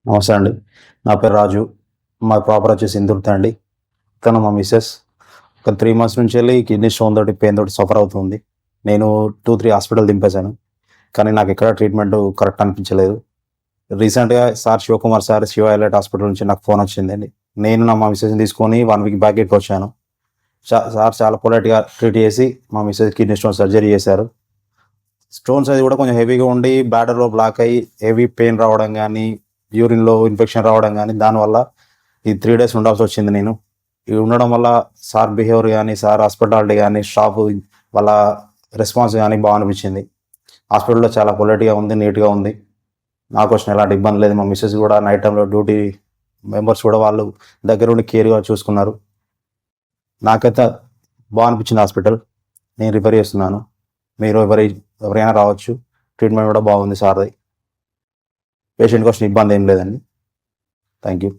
నమస్తే అండి. నా పేరు రాజు. మా ప్రాపర్ వచ్చేసి ఇందుర్తి అండి. తను మా మిసెస్. ఒక 3 మంత్స్ నుంచెల్లి కిడ్నీ స్టోన్ తోటి, పెయిన్ తోటి సఫర్ అవుతుంది. నేను 2, 3 హాస్పిటల్ దింపేశాను. కానీ నాకెక్కడ ట్రీట్మెంట్ కరెక్ట్ అనిపించలేదు. రీసెంట్‌గా sir Shivakumar sir Shiva highlight hospital నుంచి నాకు ఫోన్ వచ్చిందండి. నేను మా మిసెస్‌ని తీసుకొని 1 వీక్ బ్యాక్ ఇక్కడికొచ్చాను. సార్ చాలా పొలైట్‌గా ట్రీట్ చేసి మా మిసెస్ కిడ్నీ స్టోన్ సర్జరీ చేశారు. స్టోన్స్ అది కూడా కొంచెం హెవీగా ఉండి బ్లాడర్‌లో బ్లాక్ అయ్యి హెవీ పెయిన్ రావడం గానీ, యూరిన్‌లో ఇన్ఫెక్షన్ రావడం గానీ, దానివల్ల ఈ 3 డేస్ ఉండాల్సొచ్చింది నేను. ఇవి ఉండడం వల్ల సార్ బిహేవియర్ గానీ, సార్ హాస్పిటాలిటీ గానీ, స్టాఫ్ వాళ్ళ రెస్పాన్స్ గానీ అనిపించింది. హాస్పిటల్‌లో చాలా పొలైట్‌గా ఉంది, నీట్‌గా ఉంది. నాకొచ్చిన ఎలాంటి ఇబ్బంది లేదు. మా మిసెస్ కూడా నైట్ టైమ్‌లో డ్యూటీ మెంబర్స్ కూడా వాళ్ళు దగ్గరుండి కేర్‌గా చూసుకున్నారు. నాకైతే అనిపించింది హాస్పిటల్. నేను రిఫర్ చేస్తున్నాను. మీరు ఎవరైనా రావచ్చు. ట్రీట్మెంట్ కూడా బాగుంది సార్‌ది. పేషెంట్‌కి వచ్చిన ఇబ్బంది ఏం లేదండి. Thank you.